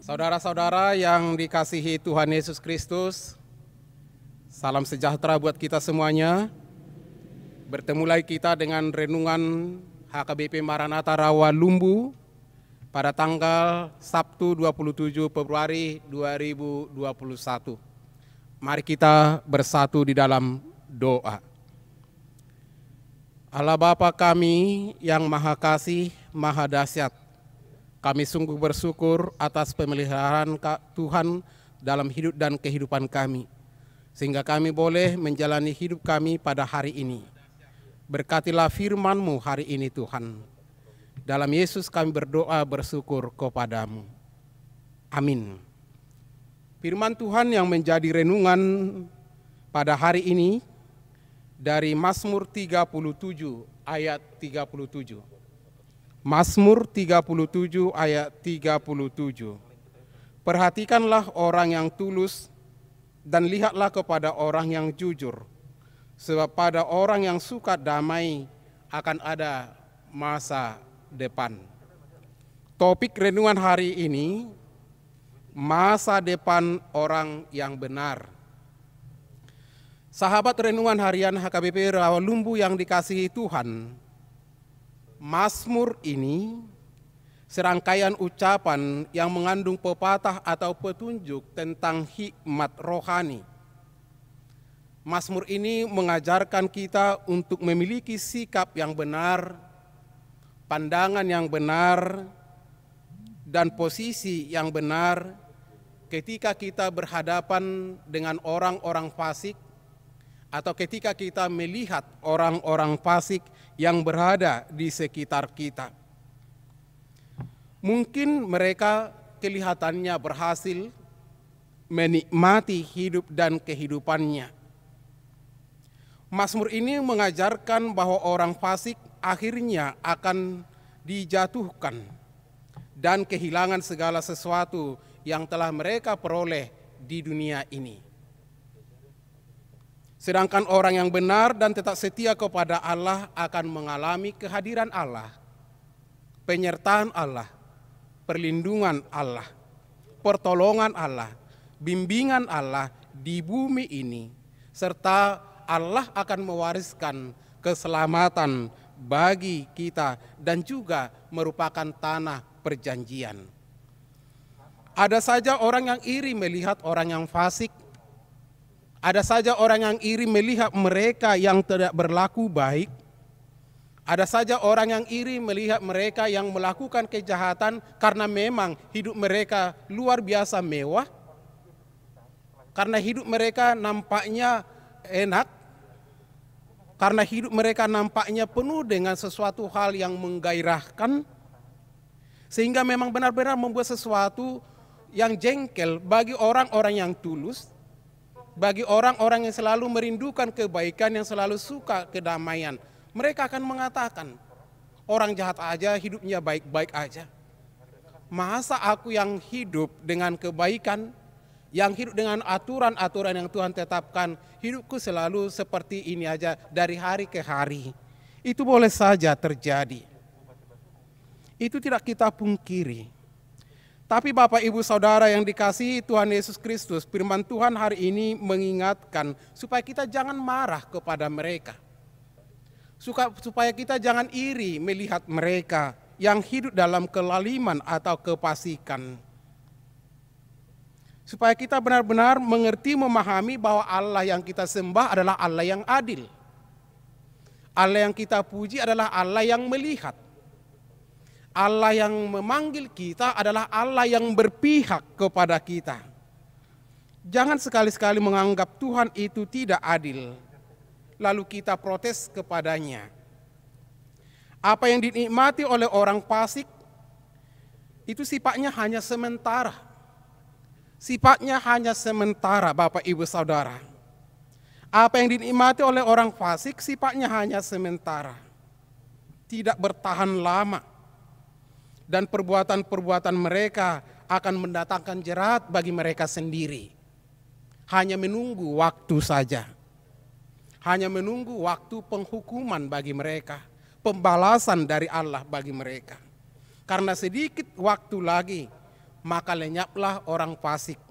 Saudara-saudara yang dikasihi Tuhan Yesus Kristus, salam sejahtera buat kita semuanya. Bertemu lagi kita dengan renungan HKBP Maranatha Rawalumbu pada tanggal Sabtu 27 Februari 2021. Mari kita bersatu di dalam doa. Allah Bapa kami yang Maha Kasih, Maha Dahsyat, kami sungguh bersyukur atas pemeliharaan Tuhan dalam hidup dan kehidupan kami, sehingga kami boleh menjalani hidup kami pada hari ini. Berkatilah firman-Mu hari ini Tuhan. Dalam Yesus kami berdoa bersyukur kepadamu. Amin. Firman Tuhan yang menjadi renungan pada hari ini dari Mazmur 37 ayat 37. Mazmur 37 ayat 37. Perhatikanlah orang yang tulus dan lihatlah kepada orang yang jujur, sebab pada orang yang suka damai akan ada masa depan. Topik renungan hari ini, masa depan orang yang benar. Sahabat renungan harian HKBP Rawalumbu yang dikasihi Tuhan, Mazmur ini serangkaian ucapan yang mengandung pepatah atau petunjuk tentang hikmat rohani. Mazmur ini mengajarkan kita untuk memiliki sikap yang benar, pandangan yang benar, dan posisi yang benar ketika kita berhadapan dengan orang-orang fasik atau ketika kita melihat orang-orang fasik yang berada di sekitar kita. Mungkin mereka kelihatannya berhasil menikmati hidup dan kehidupannya. Mazmur ini mengajarkan bahwa orang fasik akhirnya akan dijatuhkan dan kehilangan segala sesuatu yang telah mereka peroleh di dunia ini. Sedangkan orang yang benar dan tetap setia kepada Allah akan mengalami kehadiran Allah, penyertaan Allah, perlindungan Allah, pertolongan Allah, bimbingan Allah di bumi ini, serta Allah akan mewariskan keselamatan bagi kita dan juga merupakan tanah perjanjian. Ada saja orang yang iri melihat orang yang fasik. Ada saja orang yang iri melihat mereka yang tidak berlaku baik. Ada saja orang yang iri melihat mereka yang melakukan kejahatan karena memang hidup mereka luar biasa mewah. Karena hidup mereka nampaknya enak. Karena hidup mereka nampaknya penuh dengan sesuatu hal yang menggairahkan. Sehingga memang benar-benar membuat sesuatu yang jengkel bagi orang-orang yang tulus. Bagi orang-orang yang selalu merindukan kebaikan, yang selalu suka kedamaian, mereka akan mengatakan, orang jahat aja hidupnya baik-baik aja. Masa aku yang hidup dengan kebaikan, yang hidup dengan aturan-aturan yang Tuhan tetapkan, hidupku selalu seperti ini aja dari hari ke hari. Itu boleh saja terjadi. Itu tidak kita pungkiri. Tapi Bapak Ibu Saudara yang dikasihi Tuhan Yesus Kristus, firman Tuhan hari ini mengingatkan supaya kita jangan marah kepada mereka. Supaya kita jangan iri melihat mereka yang hidup dalam kelaliman atau kefasikan. Supaya kita benar-benar mengerti, memahami bahwa Allah yang kita sembah adalah Allah yang adil. Allah yang kita puji adalah Allah yang melihat. Allah yang memanggil kita adalah Allah yang berpihak kepada kita. Jangan sekali-sekali menganggap Tuhan itu tidak adil, lalu kita protes kepadanya. Apa yang dinikmati oleh orang fasik, itu sifatnya hanya sementara. Sifatnya hanya sementara, Bapak Ibu Saudara. Apa yang dinikmati oleh orang fasik, sifatnya hanya sementara. Tidak bertahan lama. Dan perbuatan-perbuatan mereka akan mendatangkan jerat bagi mereka sendiri. Hanya menunggu waktu saja. Hanya menunggu waktu penghukuman bagi mereka. Pembalasan dari Allah bagi mereka. Karena sedikit waktu lagi maka lenyaplah orang fasik.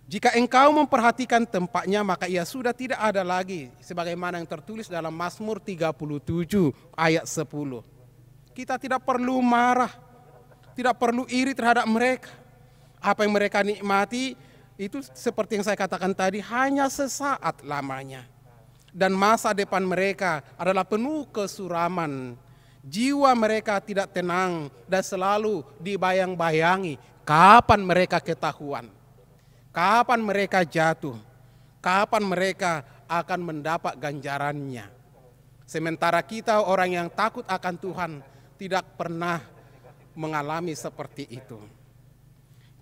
Jika engkau memperhatikan tempatnya, maka ia sudah tidak ada lagi, sebagaimana yang tertulis dalam Mazmur 37 ayat 10. Kita tidak perlu marah, tidak perlu iri terhadap mereka. Apa yang mereka nikmati itu seperti yang saya katakan tadi, hanya sesaat lamanya. Dan masa depan mereka adalah penuh kesuraman. Jiwa mereka tidak tenang dan selalu dibayang-bayangi kapan mereka ketahuan, kapan mereka jatuh, kapan mereka akan mendapat ganjarannya. Sementara kita orang yang takut akan Tuhan tidak pernah mengalami seperti itu.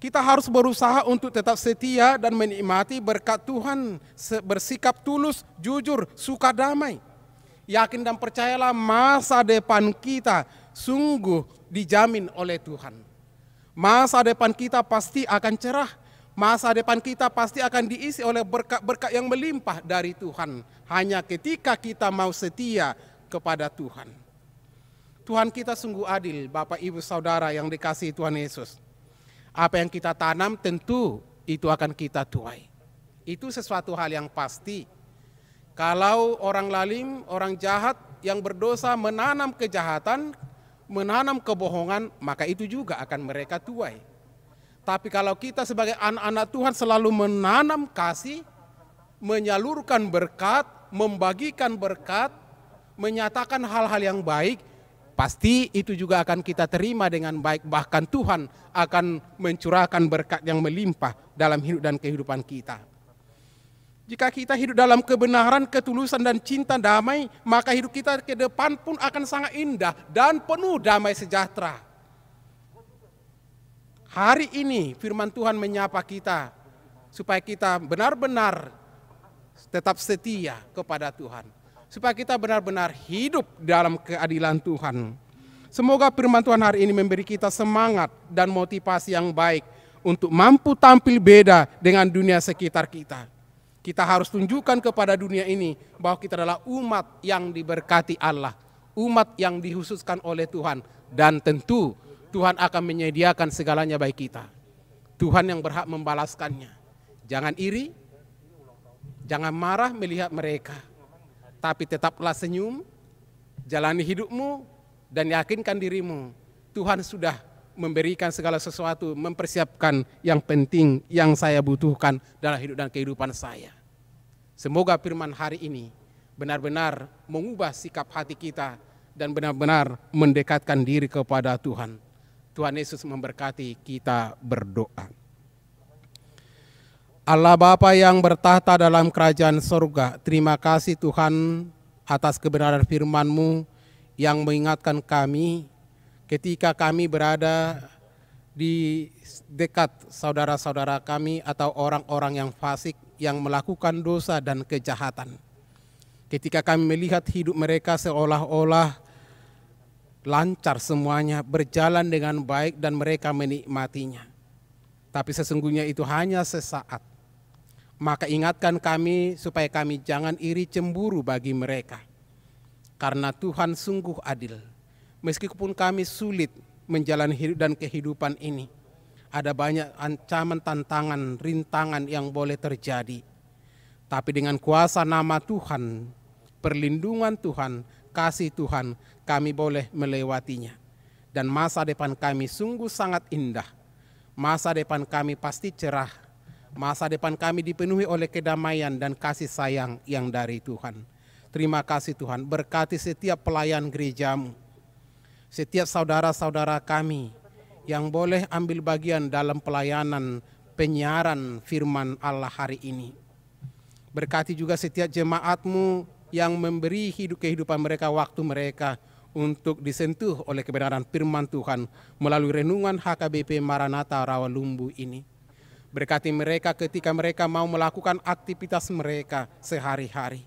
Kita harus berusaha untuk tetap setia dan menikmati berkat Tuhan, bersikap tulus, jujur, suka damai. Yakin dan percayalah masa depan kita sungguh dijamin oleh Tuhan. Masa depan kita pasti akan cerah. Masa depan kita pasti akan diisi oleh berkat-berkat yang melimpah dari Tuhan. Hanya ketika kita mau setia kepada Tuhan. Tuhan kita sungguh adil, Bapak Ibu Saudara yang dikasihi Tuhan Yesus. Apa yang kita tanam tentu itu akan kita tuai. Itu sesuatu hal yang pasti. Kalau orang lalim, orang jahat yang berdosa menanam kejahatan, menanam kebohongan, maka itu juga akan mereka tuai. Tapi kalau kita sebagai anak-anak Tuhan selalu menanam kasih, menyalurkan berkat, membagikan berkat, menyatakan hal-hal yang baik, pasti itu juga akan kita terima dengan baik. Bahkan Tuhan akan mencurahkan berkat yang melimpah dalam hidup dan kehidupan kita. Jika kita hidup dalam kebenaran, ketulusan dan cinta damai, maka hidup kita ke depan pun akan sangat indah dan penuh damai sejahtera. Hari ini firman Tuhan menyapa kita supaya kita benar-benar tetap setia kepada Tuhan. Supaya kita benar-benar hidup dalam keadilan Tuhan. Semoga firman Tuhan hari ini memberi kita semangat dan motivasi yang baik untuk mampu tampil beda dengan dunia sekitar kita. Kita harus tunjukkan kepada dunia ini bahwa kita adalah umat yang diberkati Allah, umat yang dikhususkan oleh Tuhan, dan tentu Tuhan akan menyediakan segalanya bagi kita. Tuhan yang berhak membalaskannya. Jangan iri, jangan marah melihat mereka. Tapi tetaplah senyum, jalani hidupmu, dan yakinkan dirimu. Tuhan sudah memberikan segala sesuatu, mempersiapkan yang penting yang saya butuhkan dalam hidup dan kehidupan saya. Semoga firman hari ini benar-benar mengubah sikap hati kita dan benar-benar mendekatkan diri kepada Tuhan. Tuhan Yesus memberkati, kita berdoa. Allah Bapa yang bertahta dalam kerajaan surga, terima kasih Tuhan atas kebenaran firman-Mu yang mengingatkan kami ketika kami berada di dekat saudara-saudara kami atau orang-orang yang fasik yang melakukan dosa dan kejahatan. Ketika kami melihat hidup mereka seolah-olah lancar semuanya, berjalan dengan baik dan mereka menikmatinya. Tapi sesungguhnya itu hanya sesaat. Maka ingatkan kami supaya kami jangan iri cemburu bagi mereka. Karena Tuhan sungguh adil. Meskipun kami sulit menjalani hidup dan kehidupan ini, ada banyak ancaman, tantangan, rintangan yang boleh terjadi. Tapi dengan kuasa nama Tuhan, perlindungan Tuhan, kasih Tuhan, kami boleh melewatinya. Dan masa depan kami sungguh sangat indah. Masa depan kami pasti cerah. Masa depan kami dipenuhi oleh kedamaian dan kasih sayang yang dari Tuhan. Terima kasih Tuhan, berkati setiap pelayan gereja-Mu, setiap saudara-saudara kami yang boleh ambil bagian dalam pelayanan penyiaran firman Allah hari ini. Berkati juga setiap jemaat-Mu yang memberi kehidupan mereka, waktu mereka untuk disentuh oleh kebenaran firman Tuhan melalui renungan HKBP Maranatha Rawalumbu ini. Berkati mereka ketika mereka mau melakukan aktivitas mereka sehari-hari.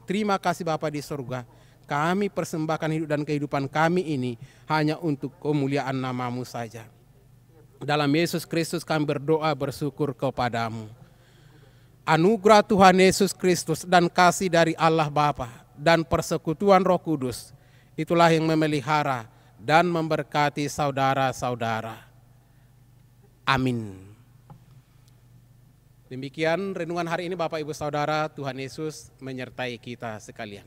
Terima kasih Bapa di surga. Kami persembahkan hidup dan kehidupan kami ini hanya untuk kemuliaan nama-Mu saja. Dalam Yesus Kristus kami berdoa bersyukur kepadamu. Anugerah Tuhan Yesus Kristus dan kasih dari Allah Bapa dan persekutuan Roh Kudus, itulah yang memelihara dan memberkati saudara-saudara. Amin. Demikian renungan hari ini Bapak Ibu Saudara, Tuhan Yesus menyertai kita sekalian.